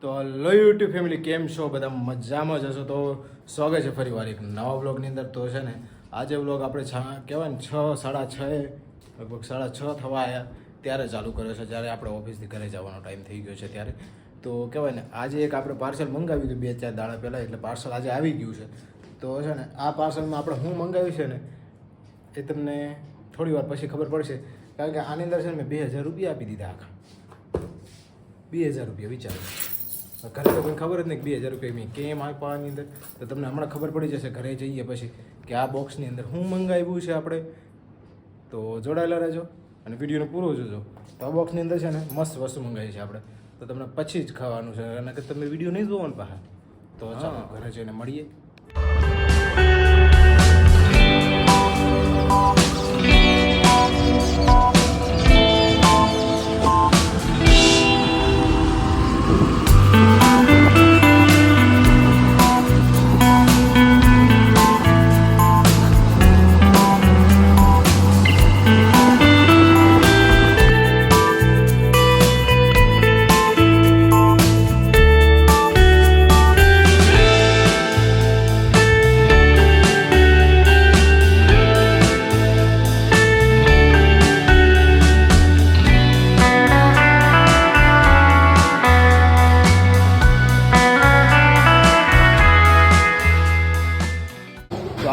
તો hello YouTube family, કેમ છો? બધા મજામાં જ હશો. તો સ્વાગત છે ફરી વાર એક નવા બ્લોગની અંદર. તો છે ને આજે બ્લોગ આપણે કહેવાય ને 6:30 લગભગ 6:30 થવા આવ્યા ત્યારે ચાલુ કર્યો છે, જ્યારે આપણે ઓફિસથી ઘરે જવાનો ટાઈમ થઈ ગયો છે ત્યારે. તો કહેવાય ને આજે એક આપણે પાર્સલ મંગાવ્યું હતું 2-4 દાડા પહેલાં, એટલે પાર્સલ આજે આવી ગયું છે. તો છે ને આ પાર્સલમાં આપણે શું મંગાવ્યું છે ને એ તમને થોડી વાર પછી ખબર પડશે, કારણ કે આની અંદર છે ને મેં 2000 રૂપિયા આપી દીધા. આખા 2000 રૂપિયા વિચારો. ઘરે તો કોઈ ખબર જ નહીં કે 2000 રૂપિયા મેં કેમ આપ્યા આની અંદર. તો તમને હમણાં ખબર પડી જશે ઘરે જઈએ પછી કે આ બોક્સની અંદર શું મંગાવ્યું છે આપણે. તો જોડાયેલા રહેજો અને વિડીયોને પૂરો જોજો. તો આ બોક્સની અંદર છે ને મસ્ત વસ્તુ મંગાવી છે આપણે, તો તમને પછી જ ખાવાનું છે, અને કે તમે વિડીયો નહીં જોવો ને પાછા. તો ચાલો ઘરે જઈને મળીએ.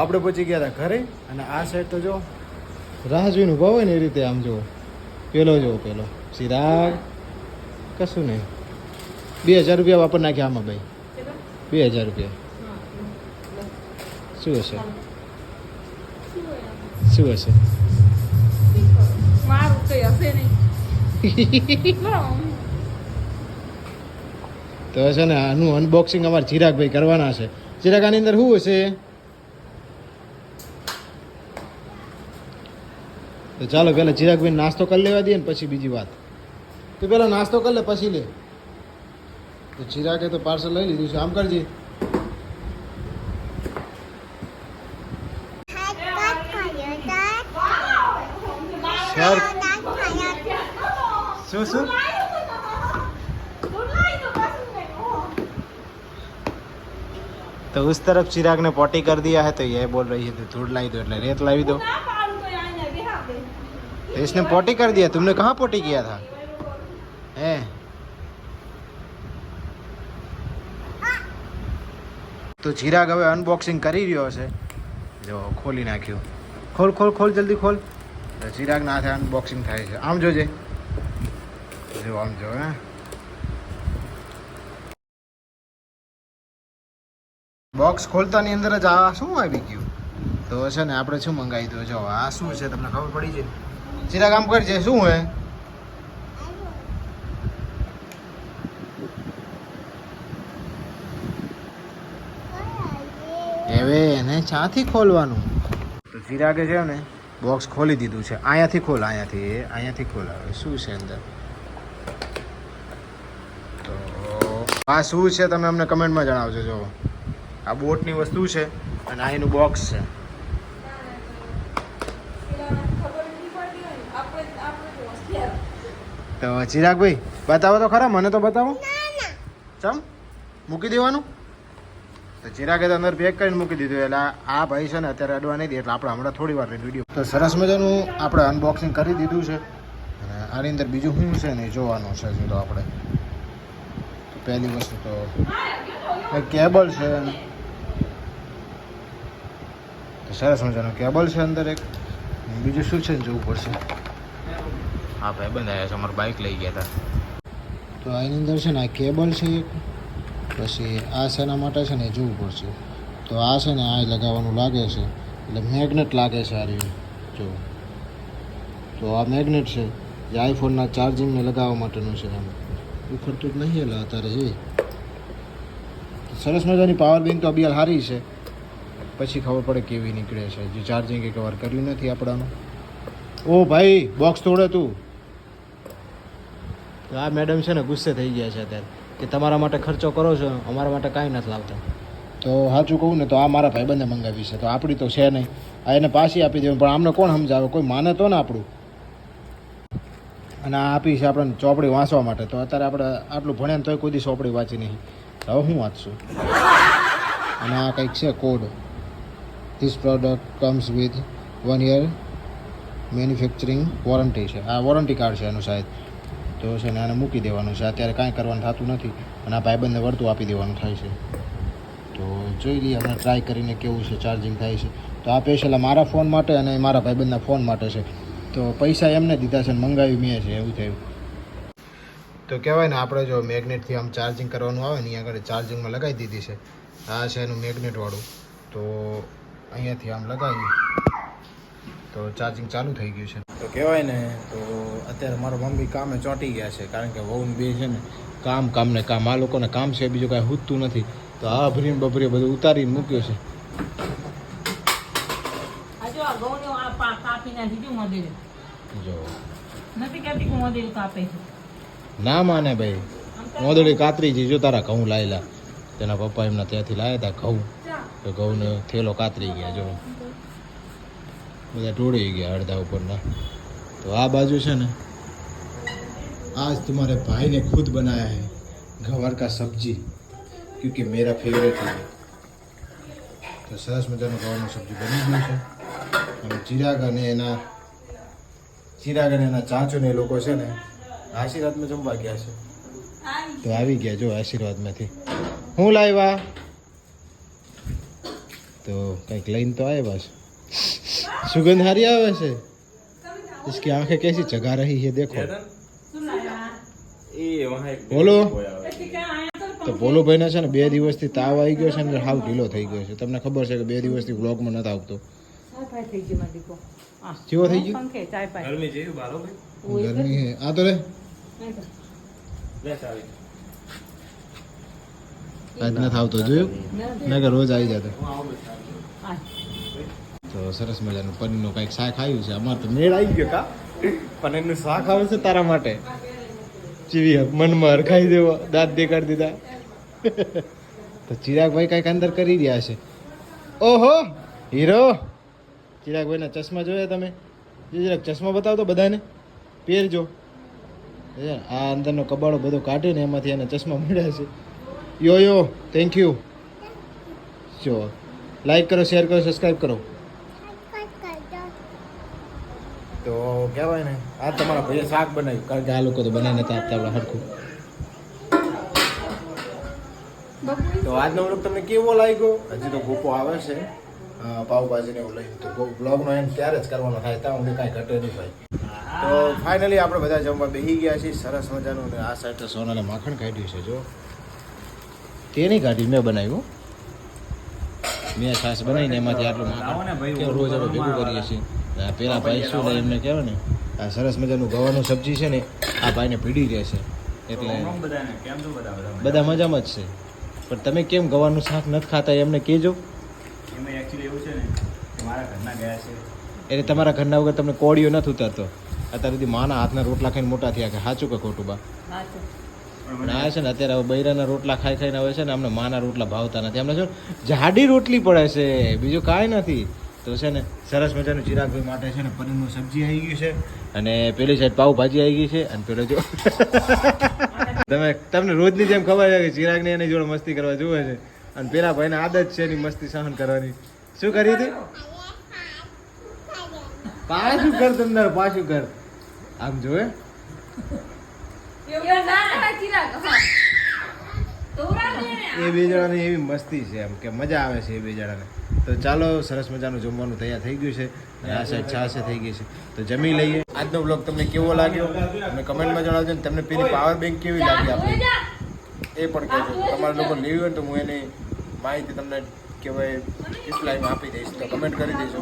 આપણે પહોંચી ગયા હતા ઘરે, અને આ સાઈડ તો જો રાહ જોઈને ઊભા હોય ને એ રીતે આમ જુઓ. પેલો સિરાગ કશું નહીં. 2000 રૂપિયા વાપર નાખ્યા આમાં ભાઈ. 2000 રૂપિયા શું હશે? તો છે ને આનું અનબોક્સિંગ અમારે ચિરાગભાઈ કરવાના છે. ચિરાગ, આની અંદર શું હશે? તો ચાલો પહેલાં ચિરાગભાઈ નાસ્તો કરી લેવા દઈએ ને પછી બીજી વાત. તો પહેલાં નાસ્તો કરી લે પછી લે. તો ચિરાગે તો પાર્સલ લઈ લીધું છે. આમ કરજે. શું तो उस तरफ चिराग ने पोटी कर दिया है, तो ये बोल रही है धूल लाई दो, એટલે રેત લાવી दो. इसने पोटी कर दिया. तुमने कहाँ पोटी किया था? हैं? तो चिराग હવે અનબોક્સિંગ કરી રહ્યો છે. જો ખોલી નાખ્યું. ખોલ જલ્દી ખોલ. તો ચિરાગના હાથે અનબોક્સિંગ થાય છે. આમ જોજે. જો આમ જો. હે, બોક્સ ખોલતાની અંદર જ આ શું આવી ગયું? તો છે ને આપણે શું મંગાવી દો. જો આ શું છે તમને ખબર પડી છે? ચિરાગ આમ કરજે. શું હે? હવે એને ચાથી ખોલવાનું. તો ચિરાગે છે ને બોક્સ ખોલી દીધું છે. અહીંયાથી ખોલ. અહીંયાથી ખોલ. હવે શું છે અંદર? તો આ શું છે તમે અમને કમેન્ટમાં જણાવજો. જો આ બોટની વસ્તુ છે અને આ એનું બોક્સ છે. તો ચિરાગભાઈ બતાવો તો ખરા, મને તો બતાવો. ચમ મૂકી દેવાનું? તો ચિરાગે તો અંદર પેક કરીને મૂકી દીધું. એટલે આ ભાઈ છે ને અત્યારે અડવા નહીં દે, એટલે આપણે હમણાં થોડી વાર વિડીયો. તો સરસ મજાનું આપણે અનબોક્સિંગ કરી દીધું છે, અને આની અંદર બીજું શું છે ને જોવાનું છે. જો તો આપણે પહેલી વસ્તુ તો કેબલ છે. તો સરસ મજાનું કેબલ છે અંદર એક. બીજું શું છે ને જોવું પડશે. હા ભાઈ બંધ આવ્યા છે, અમારું બાઇક લઈ ગયા હતા. તો આની અંદર છે ને આ કેબલ છે એક. પછી આ શેના માટે છે ને એ જોવું પડશે. તો આ છે ને આ લગાવવાનું લાગે છે, એટલે મેગ્નેટ લાગે છે. આ રહ્યું જો. તો આ મેગ્નેટ છે જે આઈફોનના ચાર્જિંગને લગાવવા માટેનું છે. આમ ઉખડતું જ નહીં એટલે અત્યારે જઈ. સરસ મજાની પાવર બેંક તો અબિયાલ સારી છે. પછી ખબર પડે કેવી નીકળે છે. જે ચાર્જિંગ એ કવર કર્યું નથી આપણાનું. ઓ ભાઈ બોક્સ તોડે તું. તો આ મેડમ છે ને ગુસ્સે થઈ ગયા છે અત્યારે કે તમારા માટે ખર્ચો કરો છો, અમારા માટે કાંઈ નથી લાવતા. તો સાચું કહું ને તો આ મારા ભાઈબંધે મંગાવી છે, તો આપણી તો છે નહીં. આ એને પાછી આપી દેવું, પણ આમને કોણ સમજાવે? કોઈ માને તો ને આપણું. અને આ આપી છે આપણને ચોપડી વાંચવા માટે. તો અત્યારે આપણે આટલું ભણ્યા તોય કોઈ દી ચોપડી વાંચી નહીં. હવે હું વાંચશું. અને આ કંઈક છે code. This product comes with 1 year manufacturing warranty છે. આ વોરંટી કાર્ડ છે એનું શાયદ. તો છે ને આને મૂકી દેવાનું છે. અત્યારે કાંઈ કરવાનું થતું નથી અને આ ભાઈબંધને વળતું આપી દેવાનું થાય છે. તો જોઈ લઈએ આપણે ટ્રાય કરીને કેવું છે ચાર્જિંગ થાય છે. તો આ સ્પેશિયલ મારા ફોન માટે અને મારા ભાઈબંધના ફોન માટે છે. તો પૈસા એમને દીધા છે ને મંગાવ્યું મેં છે એવું થયું. તો કહેવાય ને આપણે જો મેગ્નેટથી આમ ચાર્જિંગ કરવાનું આવે ને અહીંયા આગળ ચાર્જિંગમાં લગાવી દીધી છે. આ છે એનું મેગ્નેટવાળું. તો અહીંયાથી આમ લગાવી તો ચાર્જિંગ ચાલુ થઈ ગયું છે. તો કહેવાય ને તો અત્યારે મારા મમ્મી કામે ચોંટી ગયા છે કારણ કે વહુ બે છે ને કામ ને કામ. આ લોકોને કામ છે બીજું કાંઈ હૂતું નથી. તો આ ભરીને બભરી બધું ઉતારીને મૂક્યો છે. જો ના માને ભાઈ મોદડી કાતરી છે. જો તારા ઘઉં લાયેલા તેના પપ્પા એમના ત્યાંથી લાવ્યા હતા ઘઉં. તો ઘઉંને થેલો કાતરી ગયા. જો બધા ઢોળી ગયા અડધા ઉપરના. તો આ બાજુ છે ને आज तुम्हारे भाई ने खुद बनाया है गवार का सब्जी क्योंकि मेरा फेवरेट है. તો સરસ મજાનું ગવારનું સબ્જી બની ગયું છે. અને ચિરાગ અને એના ચાચુ ને એ લોકો છે ને આશીર્વાદમાં જમવા ગયા છે. તો આવી ગયા જો આશીર્વાદમાંથી. હું લાવ્યા તો કંઈક લઈને તો આવ્યા છે. સુગંધ હારી આવે છે. इसकी आंखें कैसी जगा रही है देखो. બોલો તો બોલો ભાઈને છે ને 2 દિવસથી તાવ આવી ગયો છે ને હાવ ઢીલો થઈ ગયો છે. તમને ખબર છે કે 2 દિવસથી વ્લોગમાં નથી આવતો. કેવો થઈ ગયો? ગરમી હે. આ તો રે આજ નથી આવતો જોયું મેં કે રોજ આવી જતો. તો સરસ મજાનું પનીરનું કંઈક શાક આવ્યું છે. અમારે તો મેળ આવી ગયો કા પનીરનું શાક આવે છે તારા માટે. ચીવી મનમાં હરખાઈ દેવો દાંત દેખાડી દીધા. તો ચિરાગભાઈ કંઈક અંદર કરી રહ્યા છે. ઓહો હીરો. ચિરાગભાઈના ચશ્મા જોયા તમે? જરાક ચશ્મા બતાવો તો બધાને પહેરજો. આ અંદરનો કબાડો બધો કાઢીને એમાંથી એને ચશ્મા મળ્યા છે. યો થેન્ક યુ. જો લાઈક કરો, શેર કરો, સબસ્ક્રાઈબ કરો. તો કહેવાય ને આ તમારા ભાઈએ શાક બનાવ્યું કારણ કે આ લોકો તો બનાવી નતા આપતા આપણે હરખું. તો આજનો વ્લોગ તમને કેવો લાગ્યો? હજી તો ગોપો આવે છે પાવભાજીને એવું લઈને. તો બ્લોગનો એમ ત્યારે જ કરવાનો થાય ત્યાં હું કાંઈ ઘટે નહીં ભાઈ. તો ફાઇનલી આપણે બધા જમવા બેસી ગયા છીએ સરસ મજાનું. આ સાઈડ તો સોનાને માખણ કાઢ્યું છે. જો તે નહીં કાઢ્યું મેં બનાવ્યું. મેં છાશ બનાવીને એમાંથી આટલું માખણ રોજ આપણે ભેગું કરીએ છીએ. પેલા ભાઈ શું લે એમને કહેવાય ને આ સરસ મજાનું ગવાનું સબ્જી છે ને આ ભાઈને પીડી રહે છે. એટલે બધા મજામાં જ છે. પણ તમે કેમ ગવાનું શાક નથી ખાતા એમને કહેજો. એટલે તમારા ઘરના વગર તમને કોળીઓ નથી ઉતારતો. અત્યાર સુધી માના હાથના રોટલા ખાઈને મોટા થયા કે સાચું કે ખોટું બા? પણ આ છે ને અત્યારે હવે બૈરાના રોટલા ખાઈ ખાઈને આવે છે ને અમને માના રોટલા ભાવતા નથી. અમને શું જાડી રોટલી પડે છે બીજું કાંઈ નથી. તો છે ને સરસ મજાનું ચિરાગભાઈ માટે છે ને પનીરનું સબ્જી આવી ગયું છે અને પેલી સાઈડ પાવભાજી આવી ગઈ છે. અને પેલો જો તમને રોજની જેમ ખબર છે કે ચિરાગને એની જોડે મસ્તી કરવા જોવે છે. અને પેલા ભાઈને આદત છે એની મસ્તી સહન કરવાની. શું કરી હતી? પાછું કર તમને પાછું કર આમ જોવે. એ બે જણાની એવી મસ્તી છે એમ કે મજા આવે છે એ બે જણાને. તો ચાલો સરસ મજાનું જમવાનું તૈયાર થઈ ગયું છે અને આ સાઈડ છાશે થઈ ગઈ છે. તો જમી લઈએ. આજનો બ્લોગ તમને કેવો લાગ્યો અને કમેન્ટમાં જણાવજો. ને તમને પેલી પાવર બેંક કેવી લાગી આપણે એ પણ કહેજો. તમારા લોકો લેવી હોય તો હું એની માહિતી તમને કહેવાય રિપ્લાયમાં આપી દઈશ. તો કમેન્ટ કરી દેજો.